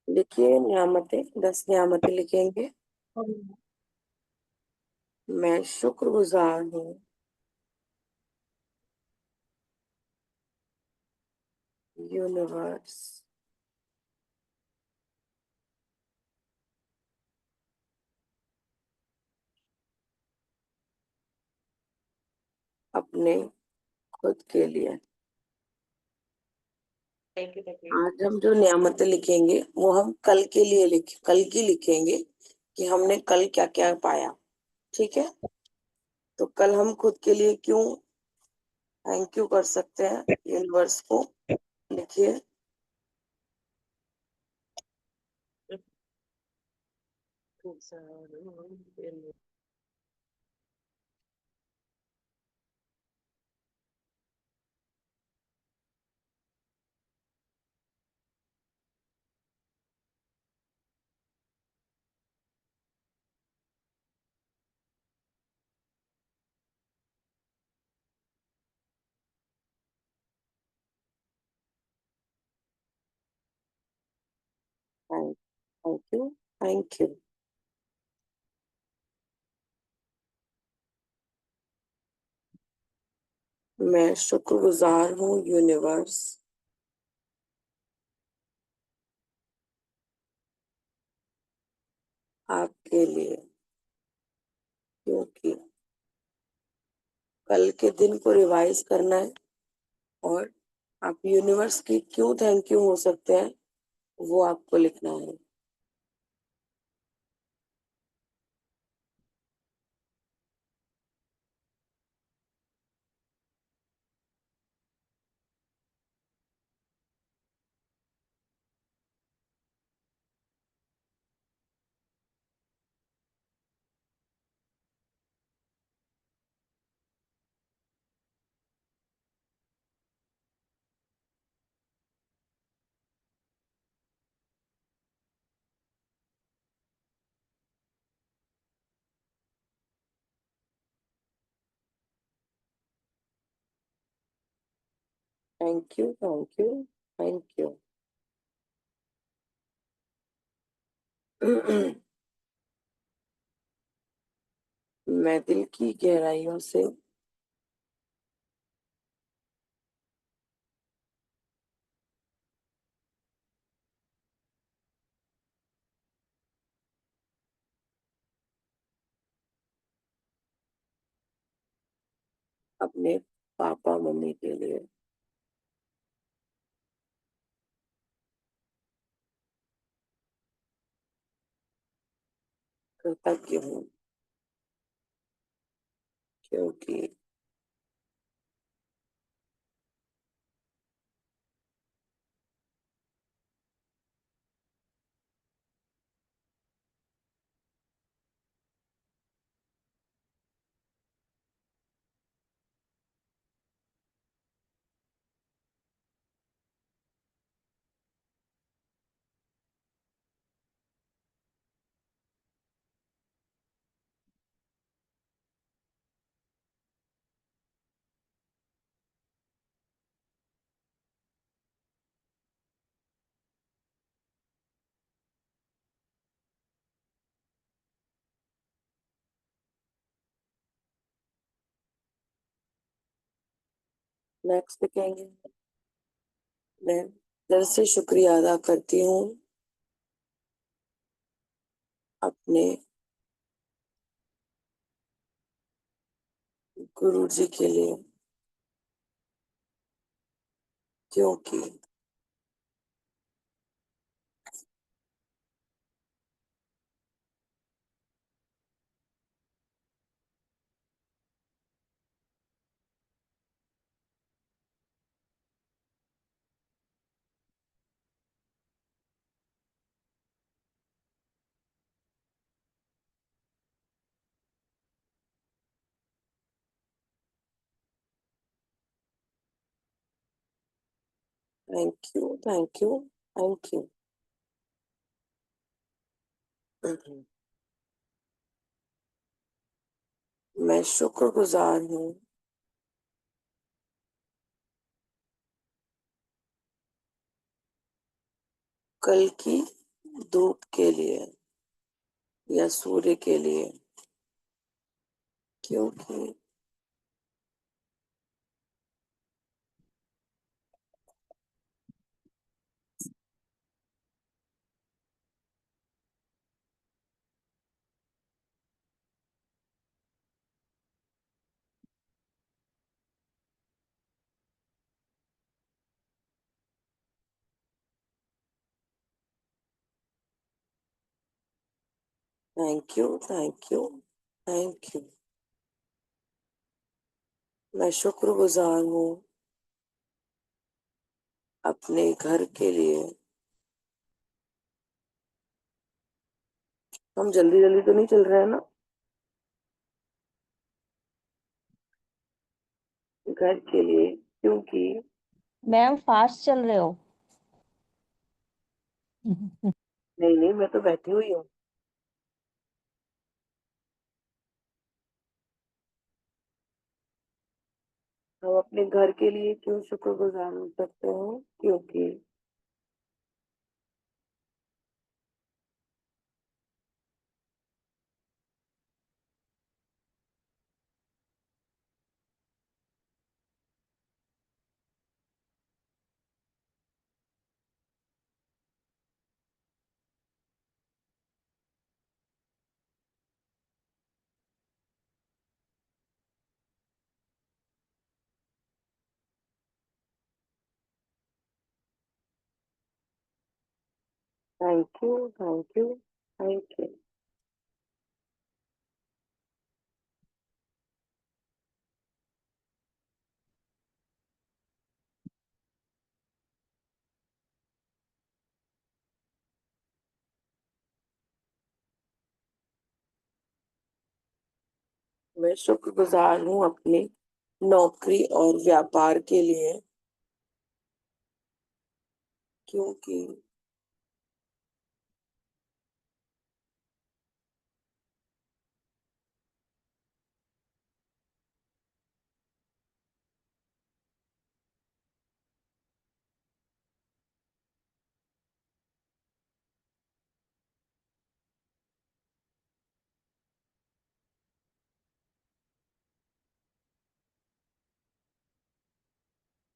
लिखिए नियामतें, 10 नियामतें लिखेंगे। मैं शुक्रगुजार हूँ यूनिवर्स अपने खुद के लिए। आज हम जो नियामतें लिखेंगे वो हम कल के लिए कल की लिखेंगे कि हमने कल क्या क्या पाया। ठीक है, तो कल हम खुद के लिए क्यों थैंक यू कर सकते हैं यूनिवर्स को। लिखिए, thank thank you, thank you. मैं शुक्रगुजार हूँ यूनिवर्स आपके लिए, क्योंकि कल के दिन को रिवाइज करना है और आप यूनिवर्स की क्यों थैंक यू हो सकते हैं वो आपको लिखना है। Thank you, thank you, thank you. मैं दिल की गहराइयों से अपने पापा मम्मी के लिए कृतज्ञ हूँ, क्योंकि नेक्स्ट लिखेंगे। मैं दिल से शुक्रिया अदा करती हूँ अपने गुरु जी के लिए, क्योंकि thank you, thank you, thank you. मैं शुक्रगुजार हूँ कल की धूप के लिए या सूर्य के लिए, क्योंकि। Thank you, thank you, thank you. मैं शुक्रगुजार हूँ अपने घर के लिए। हम जल्दी जल्दी तो नहीं चल रहे हैं ना? घर के लिए, क्योंकि। मैम फास्ट चल रहे हो। नहीं नहीं, मैं तो बैठी हुई हूँ। हम अपने घर के लिए क्यों शुक्रगुजार हो सकते हैं, क्योंकि। Thank you, thank you, thank you. मैं शुक्रगुजार हूँ अपनी नौकरी और व्यापार के लिए, क्योंकि।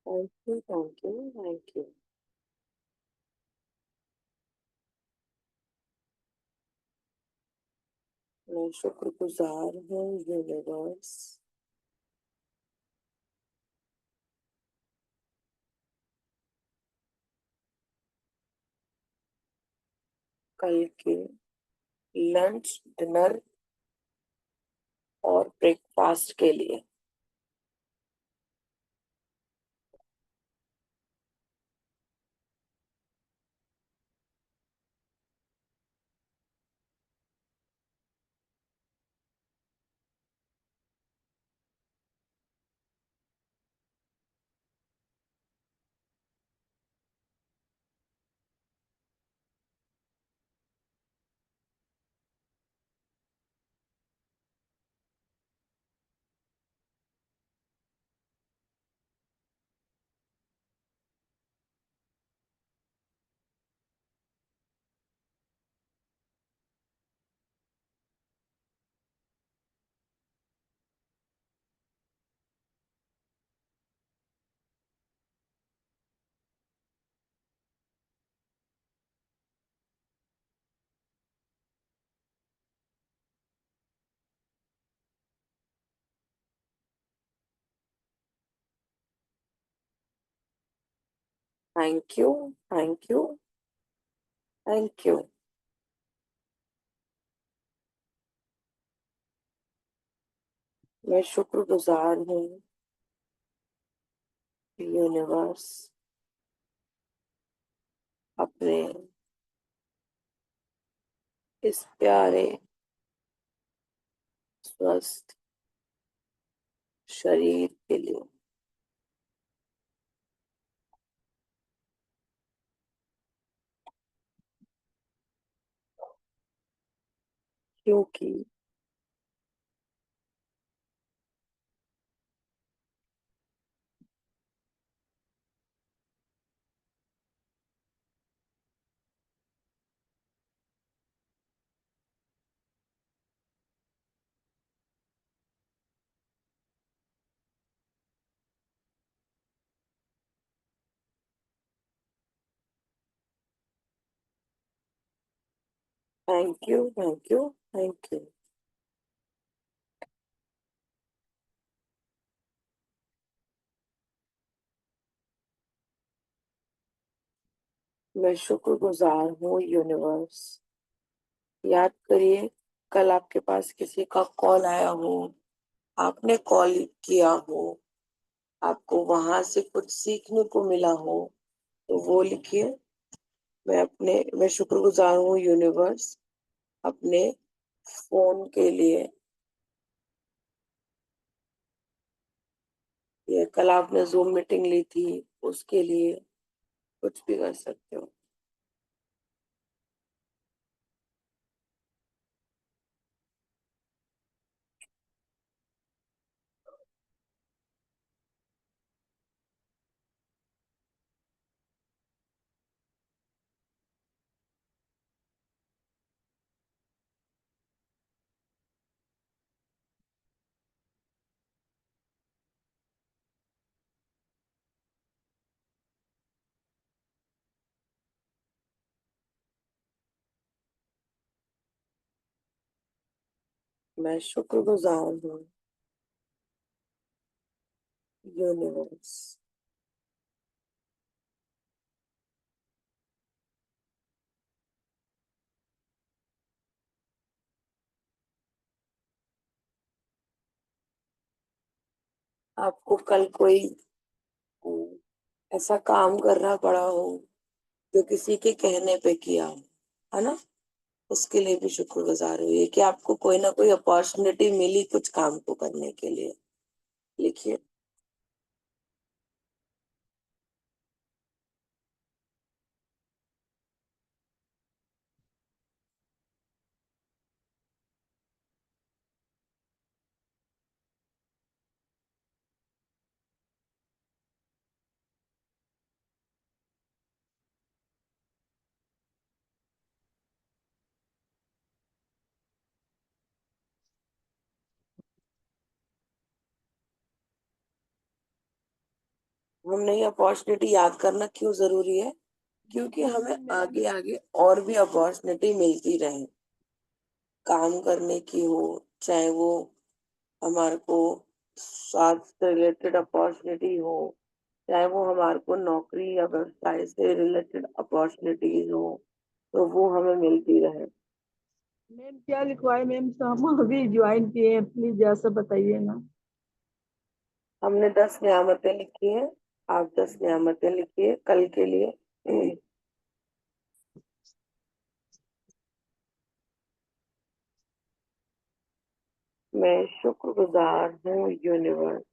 Thank you, thank you, thank you. मैं शुक्रगुजार हूँ यूनिवर्स कल के लंच, डिनर और ब्रेकफास्ट के लिए। Thank you, thank you, thank you. मैं शुक्रगुजार हूँ यूनिवर्स अपने इस प्यारे स्वस्थ शरीर के लिए, क्योंकि। Thank you, thank you, thank you. मैं शुक्रगुजार हूँ यूनिवर्स। याद करिए, कल आपके पास किसी का कॉल आया हो, आपने कॉल किया हो, आपको वहां से कुछ सीखने को मिला हो, तो वो लिखिए। मैं शुक्रगुजार हूँ यूनिवर्स अपने फोन के लिए। ये कल आपने जूम मीटिंग ली थी, उसके लिए कुछ भी कर सकते हो। मैं शुक्रगुजार हूँ यूनिवर्स। आपको कल कोई ऐसा काम करना पड़ा हो जो किसी के कहने पे किया हो, है ना, उसके लिए भी शुक्रगुजार हुई कि आपको कोई ना कोई अपॉर्चुनिटी मिली कुछ काम को करने के लिए। लिखिए। हम नई अपॉर्चुनिटी याद करना क्यों जरूरी है? क्योंकि हमें आगे आगे और भी अपॉर्चुनिटी मिलती रहे, काम करने की हो, चाहे वो हमारे को स्वास्थ्य रिलेटेड अपॉर्चुनिटी हो, चाहे वो हमारे को नौकरी या व्यवसाय से रिलेटेड अपॉर्चुनिटीज हो, तो वो हमें मिलती रहे। मैम क्या लिखवाए मैम? हम अभी ज्वाइन किए हैं, प्लीज जैसा बताइए ना। हमने 10 नियामतें लिखी हैं, आप 10 नियामतें लिखिए कल के लिए। मैं शुक्रगुजार हूँ यूनिवर्स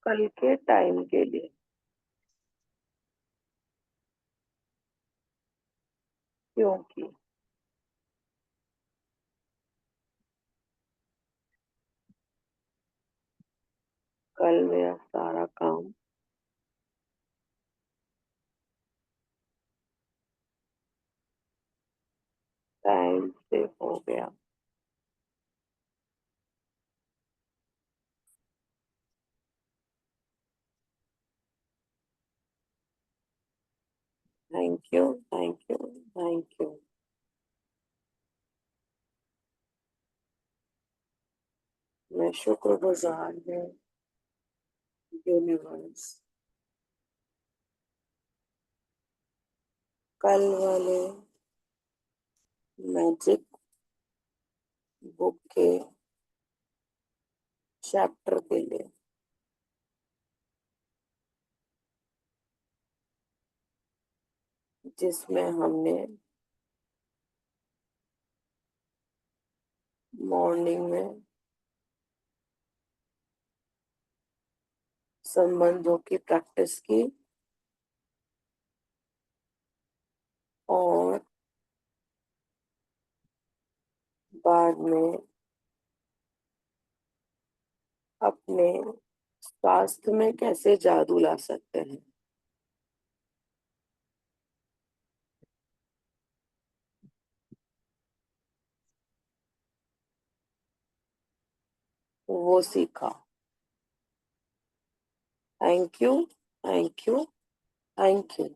कल के टाइम के लिए, क्योंकि कल मेरा सारा काम टाइम से हो गया। Thank you, thank you, thank you. मैं शुक्रगुजार हूँ यूनिवर्स कल वाले मैजिक बुक के चैप्टर के लिए, जिसमें हमने मॉर्निंग में संबंधों की प्रैक्टिस की और बाद में अपने स्वास्थ्य में कैसे जादू ला सकते हैं, वो सीखा। Thank you, thank you, thank you.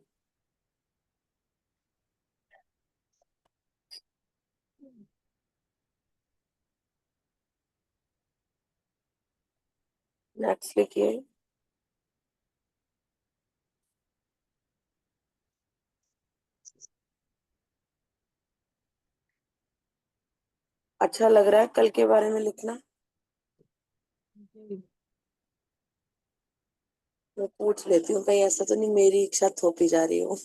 Next लिखिए। अच्छा लग रहा है कल के बारे में लिखना? मैं पूछ लेती हूँ, कहीं ऐसा तो नहीं मेरी इच्छा थोपी जा रही हो।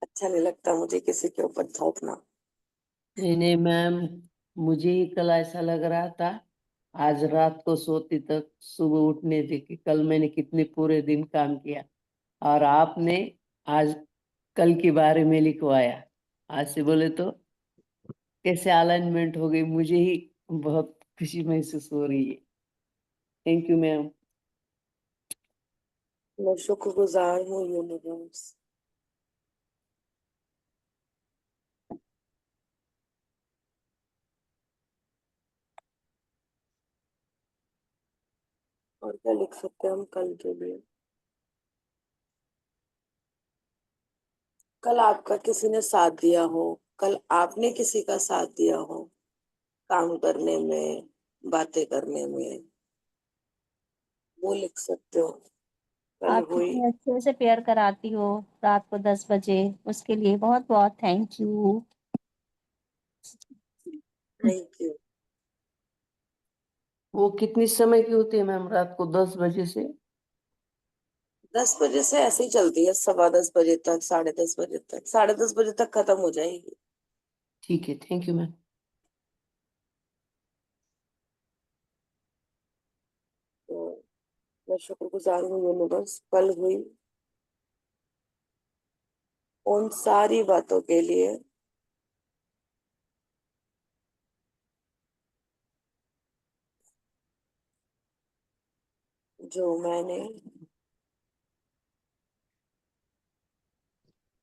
अच्छा नहीं लगता मुझे किसी के ऊपर थोपना। नहीं नहीं मैम, मुझे ही कल ऐसा लग रहा था आज रात को सोती तक सुबह उठने थी कि कल मैंने कितने पूरे दिन काम किया, और आपने आज कल के बारे में लिखवाया। आज से बोले तो कैसे अलाइनमेंट हो गई, मुझे ही बहुत खुशी महसूस हो रही है। Thank you ma'am. मैं शुक्रगुजार हूँ यूनिवर्स। और क्या लिख सकते हैं हम कल के लिए? कल आपका किसी ने साथ दिया हो, कल आपने किसी का साथ दिया हो काम करने में, बातें करने में, वो लिख सकते हो। कल आप हुई। कितने अच्छे से प्रेयर कराती हो रात को 10 बजे, उसके लिए बहुत बहुत थैंक यू। Thank you. वो कितनी समय की होती है मैम? रात को 10 बजे से? 10 बजे से ऐसे ही चलती है, 10:15 बजे तक, 10:30 बजे तक, 10:30 बजे तक खत्म हो जाएगी। ठीक है, थैंक यू मैम। तो मैं शुक्रगुजार हूँ यूनिवर्स कल हुई उन सारी बातों के लिए जो मैंने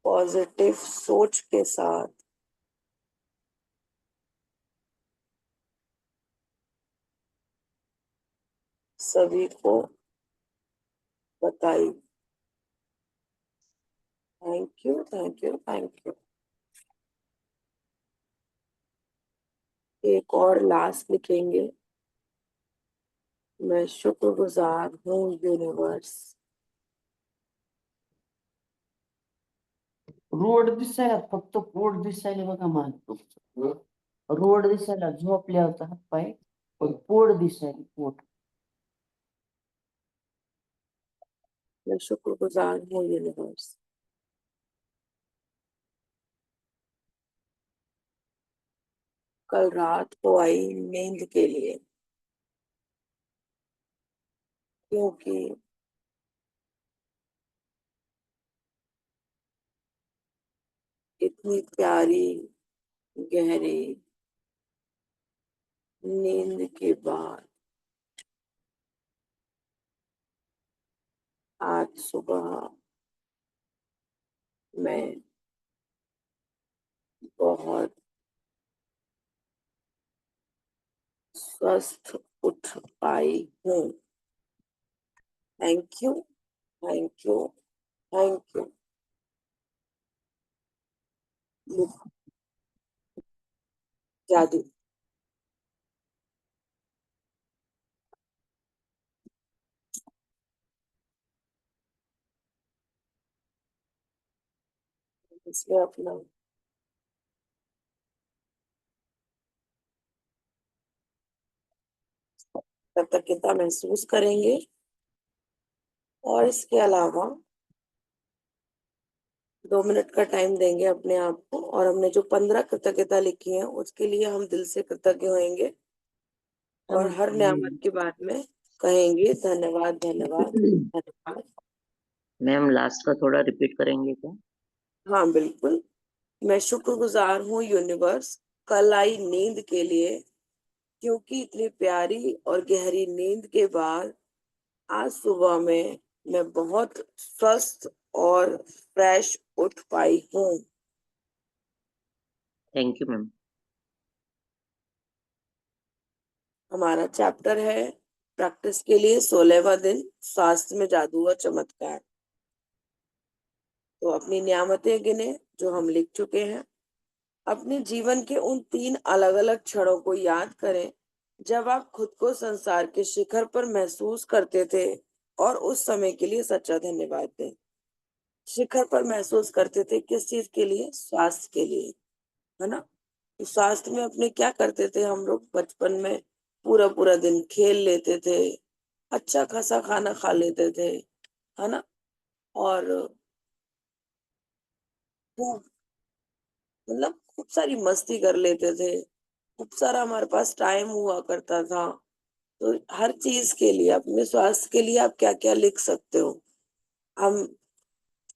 पॉजिटिव सोच के साथ सभी को बताई। Thank you, thank you, thank you. एक और लास्ट लिखेंगे। मैं शुक्रगुजार हूँ यूनिवर्स। रोड दिसायला, फक्त पोट दिसायला बघा माझं, रोड दिसायला झोपल्या होता हात पाय, पण पोट दिसायला, पोट. मैं शुक्रगुजार हूँ यूनिवर्स। कल रात को आई नींद के लिए, क्योंकि इतनी प्यारी गहरी नींद के बाद आज सुबह मैं बहुत स्वस्थ उठ पाई हूँ। Thank you, thank you, thank you. जादू। इसमें अपना कृतज्ञता महसूस करेंगे और इसके अलावा 2 मिनट का टाइम देंगे अपने आप को, और हमने जो 15 कृतज्ञता लिखी है उसके लिए हम दिल से कृतज्ञ होंगे और हर नियामत के बाद में कहेंगे धन्यवाद, धन्यवाद, धन्यवाद। मैम लास्ट का थोड़ा रिपीट करेंगे क्या? हाँ बिल्कुल। मैं शुक्रगुजार हूँ यूनिवर्स कल आई नींद के लिए, क्योंकि इतनी प्यारी और गहरी नींद के बाद आज सुबह में मैं बहुत स्वस्थ और फ्रेश उठ पाई हूँ। Thank you ma'am. हमारा चैप्टर है प्रैक्टिस के लिए 16वां दिन, स्वास्थ्य में जादू और चमत्कार। तो अपनी नियामतें गिने जो हम लिख चुके हैं। अपने जीवन के उन 3 अलग-अलग क्षणों को याद करें जब आप खुद को संसार के शिखर पर महसूस करते थे और उस समय के लिए सच्चा धन्यवाद दें। शिखर पर महसूस करते थे किस चीज के लिए? स्वास्थ्य के लिए, है ना? तो स्वास्थ्य में अपने क्या करते थे हम लोग बचपन में? पूरा पूरा दिन खेल लेते थे, अच्छा खासा खाना खा लेते थे, है ना? और खूब मतलब खूब सारी मस्ती कर लेते थे, खूब सारा हमारे पास टाइम हुआ करता था। तो हर चीज के लिए, अपने स्वास्थ्य के लिए आप क्या क्या लिख सकते हो? हम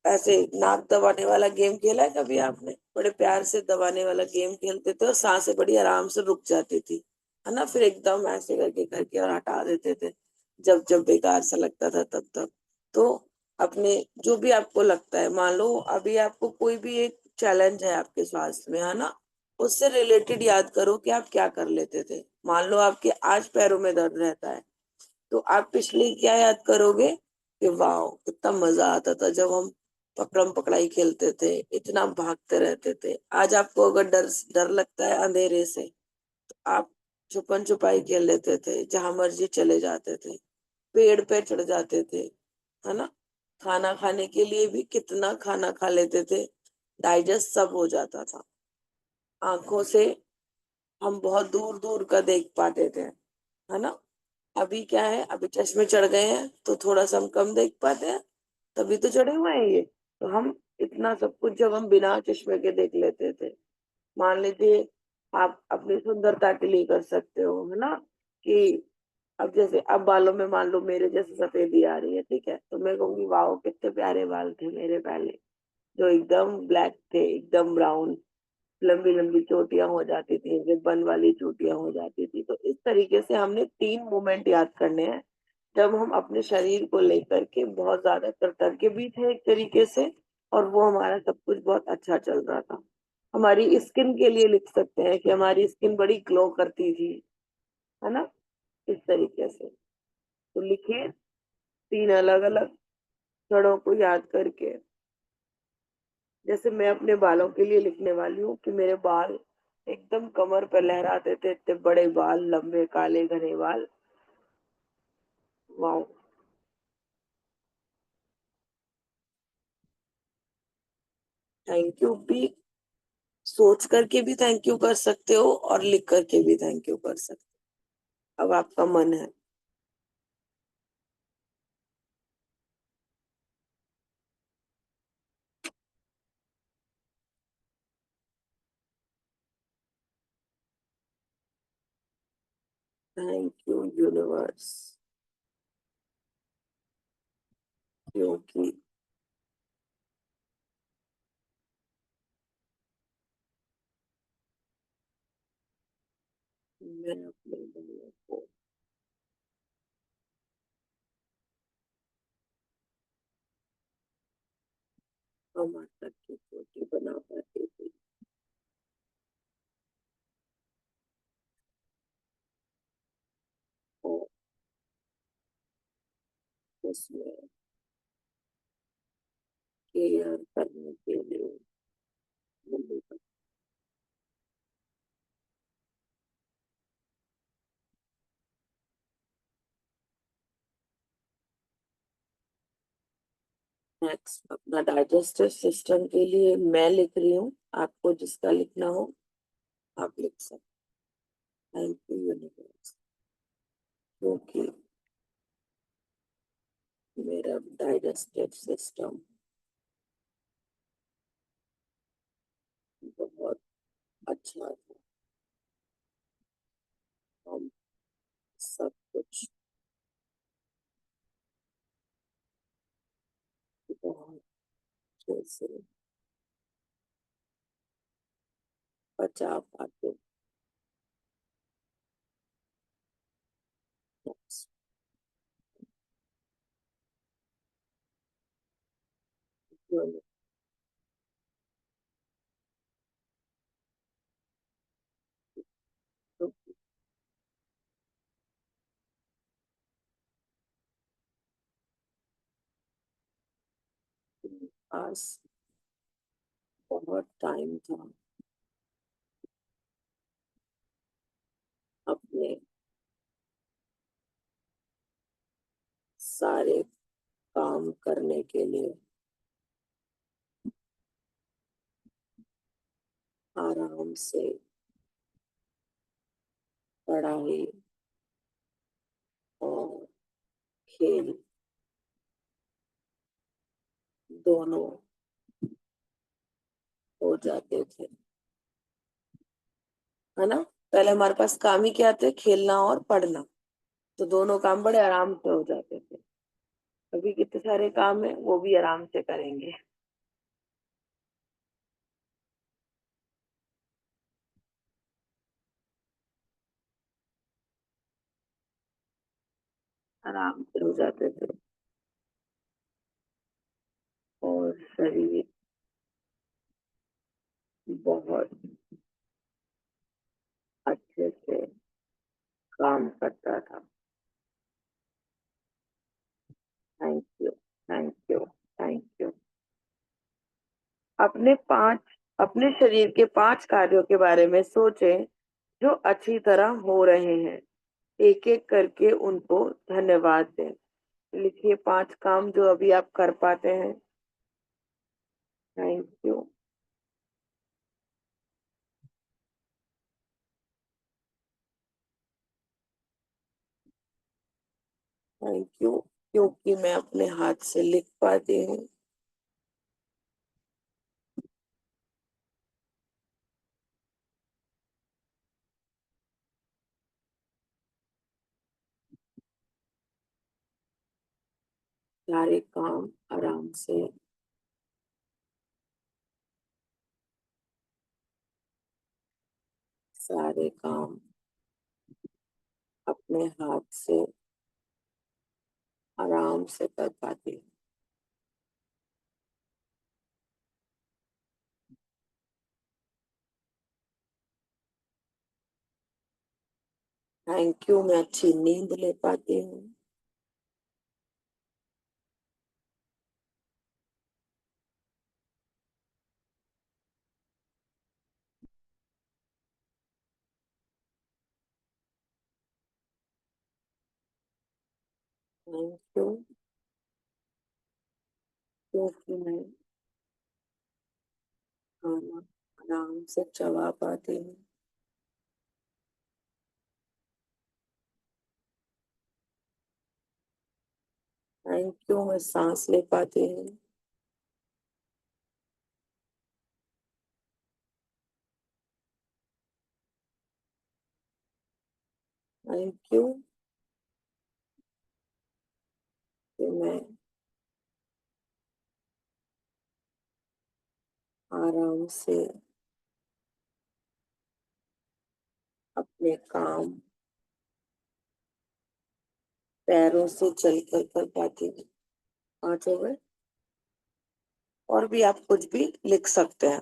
ऐसे नाक दबाने वाला गेम खेला है कभी आपने? बड़े प्यार से दबाने वाला गेम खेलते थे और सांसें बड़ी आराम से रुक जाती थी, है ना? फिर एकदम ऐसे करके करके और हटा देते थे जब जब बेकार सा लगता था तब तब। तो अपने जो भी आपको लगता है, मान लो अभी आपको कोई भी एक चैलेंज है आपके स्वास्थ्य में, है ना? उससे रिलेटेड याद करो कि आप क्या कर लेते थे। मान लो आपके आज पैरों में दर्द रहता है, तो आप पिछले क्या याद करोगे कि वाह कितना मजा आता था जब हम पकड़म पकड़ाई खेलते थे, इतना भागते रहते थे। आज आपको अगर डर डर लगता है अंधेरे से, तो आप छुपन छुपाई खेल लेते थे, जहां मर्जी चले जाते थे, पेड़ पे चढ़ जाते थे, है ना? खाना खाने के लिए भी कितना खाना खा लेते थे, डाइजेस्ट सब हो जाता था। आंखों से हम बहुत दूर दूर का देख पाते थे, है ना? अभी क्या है, अभी चश्मे चढ़ गए हैं तो थोड़ा सा हम कम देख पाते हैं, तभी तो चढ़े हुए हैं ये। तो हम इतना सब कुछ जब हम बिना चश्मे के देख लेते थे, मान लीजिए आप अपनी सुंदरता के लिए कर सकते हो, है ना? कि अब जैसे अब बालों में मान लो मेरे जैसे सफेदी आ रही है, ठीक है, तो मैं कहूंगी वाह कितने प्यारे बाल थे मेरे पहले, जो एकदम ब्लैक थे, एकदम ब्राउन, लंबी लंबी चोटियां हो जाती थी, रिबन वाली चोटियां हो जाती थी। तो इस तरीके से हमने 3 मोमेंट याद करने हैं जब हम अपने शरीर को लेकर के बहुत ज्यादा कृतज्ञ भी थे एक तरीके से, और वो हमारा सब कुछ बहुत अच्छा चल रहा था। हमारी स्किन के लिए लिख सकते हैं कि हमारी स्किन बड़ी ग्लो करती थी, है ना? इस तरीके से तो लिखिए 3 अलग अलग क्षणों को याद करके। जैसे मैं अपने बालों के लिए लिखने वाली हूँ कि मेरे बाल एकदम कमर पर लहराते थे, इतने बड़े बाल, लंबे काले घने बाल। वाह! थैंक यू भी सोच करके भी थैंक यू कर सकते हो और लिख करके भी थैंक यू कर सकते हो, अब आपका मन है। थैंक यू यूनिवर्स, क्योंकि मैं अपने बालों को कमर तक की चोटी बना पाती थी, और उसमें केयर करने के लिए मुझे नेक्स्ट अपना डाइजेस्टिव सिस्टम के लिए मैं लिख रही हूँ, आपको जिसका लिखना हो आप लिख सकते। थैंक यू यूनिवर्स, क्योंकि मेरा डाइजेस्टिव सिस्टम बहुत अच्छा था। हम सब कुछ बहुत अच्छे से बचा पाते। Next, यूनिवर्स, पास बहुत टाइम था अपने सारे काम करने के लिए, आराम से पढ़ाई और खेल दोनों हो जाते थे, है ना। पहले हमारे पास काम ही क्या थे, खेलना और पढ़ना, तो दोनों काम बड़े आराम से हो जाते थे। अभी कितने सारे काम है, वो भी आराम से करेंगे। आराम से हो जाते थे और शरीर बहुत अच्छे से काम करता था। Thank you, thank you, thank you. अपने शरीर के 5 कार्यों के बारे में सोचें जो अच्छी तरह हो रहे हैं। एक एक करके उनको धन्यवाद दें। लिखिए 5 काम जो अभी आप कर पाते हैं। थैंक यू, थैंक यू, क्योंकि मैं अपने हाथ से लिख पाती हूँ। सारे काम आराम से सारे काम अपने हाथ से आराम से कर पाती हूँ। थैंक यू, मैं अच्छी नींद ले पाती हूँ। थैंक यू, क्योंकि मैं खाना आराम से चबा पाती हूँ। थैंक यू, मैं सांस ले पाती हूँ। थैंक यू कि मैं आराम से अपने काम पैरों से चलकर कर पाती हूँ। 5 हो गए। और भी आप कुछ भी लिख सकते हैं।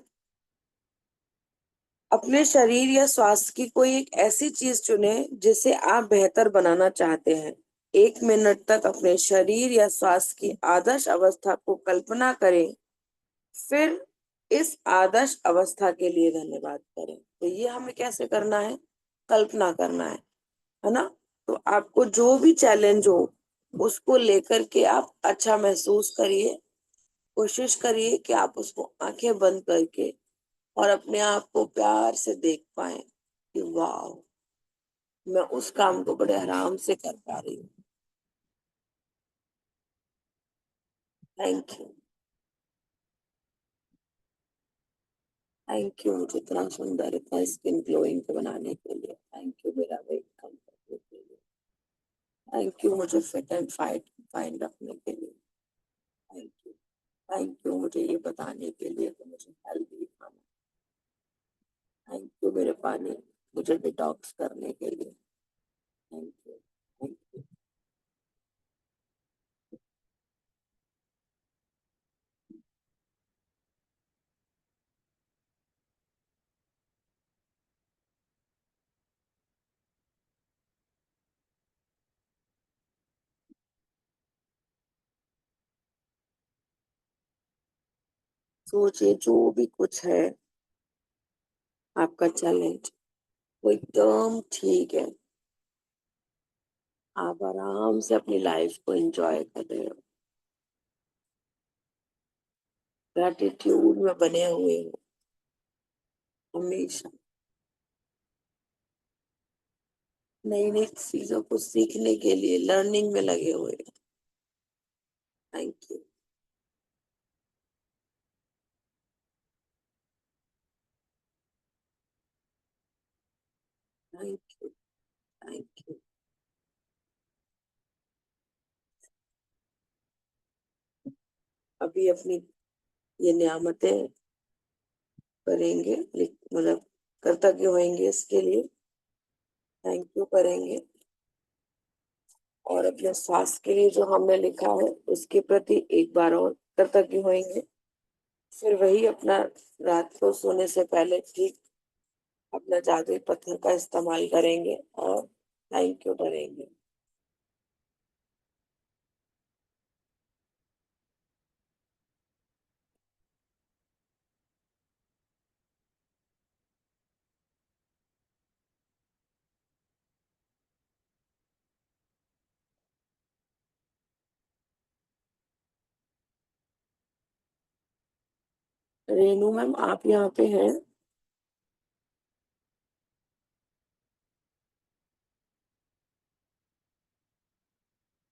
अपने शरीर या स्वास्थ्य की कोई एक ऐसी चीज चुने जिसे आप बेहतर बनाना चाहते हैं। 1 मिनट तक अपने शरीर या स्वास्थ्य की आदर्श अवस्था को कल्पना करें, फिर इस आदर्श अवस्था के लिए धन्यवाद करें। तो ये हमें कैसे करना है, कल्पना करना है ना। तो आपको जो भी चैलेंज हो उसको लेकर के आप अच्छा महसूस करिए। कोशिश करिए कि आप उसको आंखें बंद करके और अपने आप को प्यार से देख पाए कि वाह, मैं उस काम को बड़े आराम से कर पा रही हूँ। थैंक यू, थैंक यू मुझे इतना सुंदर, इतना स्किन ग्लोइंग बनाने के लिए। थैंक यू मेरा वेट कम करने के लिए। थैंक यू मुझे फिट एंड फाइन रखने के लिए। थैंक यू, थैंक यू मुझे ये बताने के लिए कि मुझे हेल्दी खाना। थैंक यू मेरे पानी मुझे डिटॉक्स करने के लिए। Thank you, thank you. सोचिए जो भी कुछ है आपका चैलेंज, वो एकदम ठीक है। आप आराम से अपनी लाइफ को एंजॉय कर रहे हो, ग्रैटिट्यूड में बने हुए हो हमेशा, नई नई चीजों को सीखने के लिए लर्निंग में लगे हुए। Thank you. Thank you. Thank you. अभी अपनी ये नियामतें करेंगे, मतलब कृतज्ञ होंगे इसके लिए, थैंक यू करेंगे। और अपने स्वास्थ्य के लिए जो हमने लिखा है उसके प्रति एक बार और कृतज्ञ होंगे। फिर वही अपना रात को सोने से पहले ठीक अपना जादुई पत्थर का इस्तेमाल करेंगे और थैंक यू करेंगे। रेनू मैम, आप यहाँ पे हैं?